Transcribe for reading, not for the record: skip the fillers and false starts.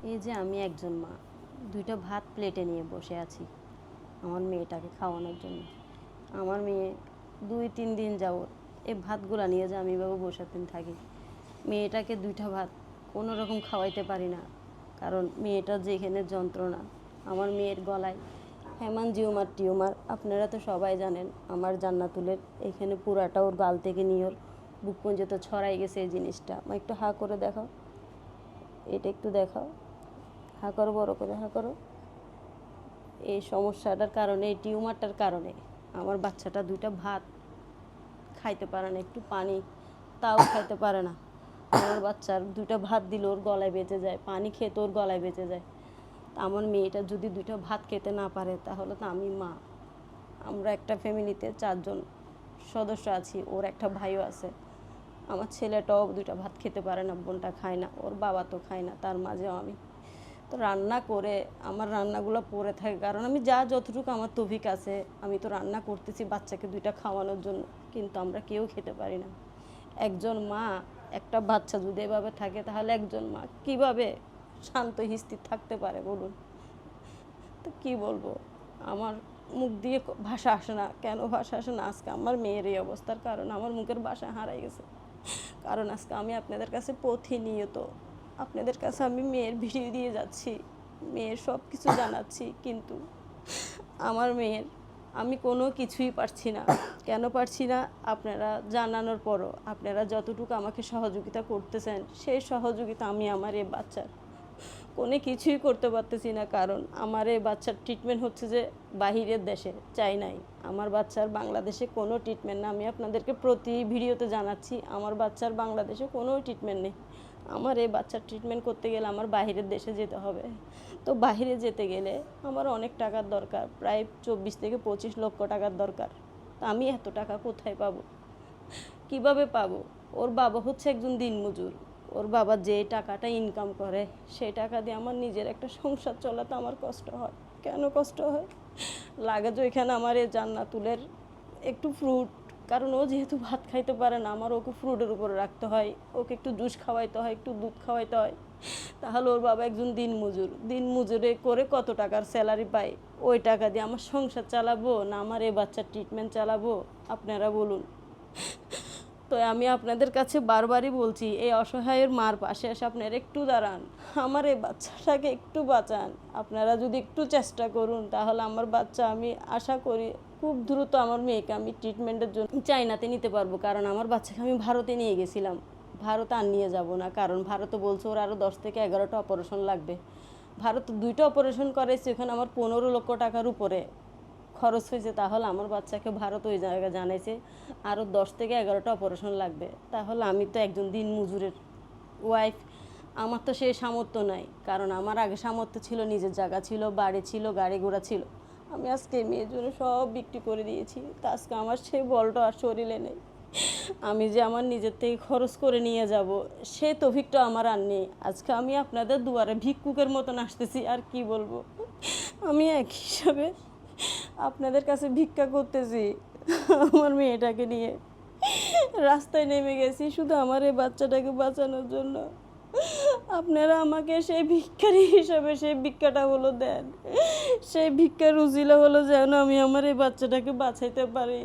এই যে আমি একজন মা, ২টা ভাত প্লেটে নিয়ে বসে আছি আমার মেয়েটাকে খাওয়ানোর জন্য। আমার মেয়ে ২-৩ দিন যাবৎ এই ভাতগুলা নিয়ে যে আমি এভাবে বসে থাকি। মেয়েটাকে ২টা ভাত কোনো রকম খাওয়াইতে পারি না, কারণ মেয়েটার যেখানে যন্ত্রণা, আমার মেয়ের গলায় হেমানজিওমার টিউমার। আপনারা তো সবাই জানেন আমার জান্নাতুলের এখানে পুরাটা ওর গাল থেকে নিয়ে ওর বুক পর্যন্ত ছড়াই গেছে এই জিনিসটা। একটু হা করে দেখাও, এটা একটু দেখাও, হা করো, বড় করে হা করো। এই সমস্যাটার কারণে, এই টিউমারটার কারণে আমার বাচ্চাটা 2টা ভাত খাইতে পারে না, একটু পানি তাও খাইতে পারে না। আমার বাচ্চার 2টা ভাত দিলে ওর গলায় বেঁচে যায়, পানি খেতে ওর গলায় বেঁচে যায়। আমার মেয়েটা যদি 2টা ভাত খেতে না পারে তাহলে তো আমি মা, আমরা একটা ফ্যামিলিতে 4 জন সদস্য আছি, ওর একটা ভাইও আছে। আমার ছেলেটাও 2টা ভাত খেতে পারে না, বোনটা খায় না, ওর বাবা তো খায় না, তার মাঝেও আমি তো রান্না করে আমার রান্নাগুলো পড়ে থাকে, কারণ আমি যতটুকু আমার তৌফিক আছে আমি তো রান্না করতেছি বাচ্চাকে 2টা খাওয়ানোর জন্য, কিন্তু আমরা কেউ খেতে পারি না। একজন মা, একটা বাচ্চা যদি এভাবে থাকে তাহলে একজন মা কিভাবে শান্ত স্থির থাকতে পারে বলুন? তো কী বলবো, আমার মুখ দিয়ে ভাষা আসে না। কেন ভাষা আসে না? আজকে আমার মেয়ের এই অবস্থার কারণ আমার মুখের ভাষা হারাই গেছে। কারণ আজকে আমি আপনাদের কাছে প্রতিনিয়ত আপনাদের কাছে আমি মেয়ের ভিডিও দিয়ে যাচ্ছি, মেয়ের সব কিছু জানাচ্ছি, কিন্তু আমার মেয়ের আমি কোনো কিছুই পারছি না। কেন পারছি না? আপনারা জানানোর পরও আপনারা যতটুকু আমাকে সহযোগিতা করতেছেন, সেই সহযোগিতা আমি আমার এই বাচ্চার কোনো কিছুই করতে পারতেছি না। কারণ আমার এই বাচ্চার ট্রিটমেন্ট হচ্ছে যে বাহিরের দেশে, চাইনায়। আমার বাচ্চার বাংলাদেশে কোনো ট্রিটমেন্ট না। আমি আপনাদেরকে প্রতি ভিডিওতে জানাচ্ছি আমার বাচ্চার বাংলাদেশে কোনো ট্রিটমেন্ট নেই। আমার এই বাচ্চার ট্রিটমেন্ট করতে গেলে আমার বাহিরের দেশে যেতে হবে। তো বাহিরে যেতে গেলে আমার অনেক টাকার দরকার, প্রায় 24 থেকে 25 লক্ষ টাকার দরকার। তা আমি এত টাকা কোথায় পাবো, কিভাবে পাবো? ওর বাবা হচ্ছে একজন দিনমজুর, ওর বাবা যে টাকাটা ইনকাম করে সেই টাকা দিয়ে আমার নিজের একটা সংসার চলাতে আমার কষ্ট হয়। কেন কষ্ট হয়? লাগে তো এখানে আমার এই জান্নাতুলের একটু ফ্রুট, কারণ ও যেহেতু ভাত খাইতে পারে না, আমার ওকে ফ্রুটের উপরে রাখতে হয়, ওকে একটু জুস খাওয়াইতে হয়, একটু দুধ খাওয়াইতে হয়। তাহলে ওর বাবা একজন দিনমজুরে করে কত টাকার স্যালারি পায়, ওই টাকা দিয়ে আমার সংসার চালাবো না আমার এই বাচ্চার ট্রিটমেন্ট চালাবো? আপনারা বলুন। তো আমি আপনাদের কাছে বারবারই বলছি, এই অসহায়ের মার পাশে এসে আপনারা একটু দাঁড়ান, আমার এই বাচ্চাটাকে একটু বাঁচান। আপনারা যদি একটু চেষ্টা করুন তাহলে আমার বাচ্চা, আমি আশা করি খুব দ্রুত আমার মেয়েকে আমি ট্রিটমেন্টের জন্য চাইনাতে নিতে পারবো। কারণ আমার বাচ্চাকে আমি ভারতে নিয়ে গেছিলাম, ভারতে আর নিয়ে যাব না, কারণ ভারতে বলছে ওর আরও 10 থেকে 11টা অপারেশন লাগবে। ভারতে 2টা অপারেশন করেছে, ওখানে আমার 15 লক্ষ টাকার উপরে খরচ হয়েছে। তাহলে আমার বাচ্চাকে ভারত ওই জায়গায় জানাইছে আরও 10 থেকে 11টা অপারেশন লাগবে। তাহলে আমি তো একজন দিনমজুরের ওয়াইফ, আমার তো সেই সামর্থ্য নাই। কারণ আমার আগে সামর্থ্য ছিল, নিজের জায়গা ছিল, বাড়ি ছিল, গাড়ি ঘোড়া ছিল। আমি আজকে মেয়ের জন্য সব বিক্রি করে দিয়েছি। তা আজকে আমার সেই বলটা আর শরীরে নেই। আমি যে আমার নিজের থেকে খরচ করে নিয়ে যাব, সে তৌফিকটা আমার আর নেই। আজকে আমি আপনাদের দুয়ারে ভিক্ষুকের মতন আসতেছি, আর কি বলবো। আমি এক হিসাবে আপনাদের কাছে ভিক্ষা করতেছি, আমার মেয়েটাকে নিয়ে রাস্তায় নেমে গেছি শুধু আমার এই বাচ্চাটাকে বাঁচানোর জন্য। আপনারা আমাকে সেই ভিক্ষারি হিসাবে সেই ভিক্ষাটা হলো দেন, সেই ভিক্ষার উজিলা হলো যেন আমি আমার এই বাচ্চাটাকে বাঁচাইতে পারি।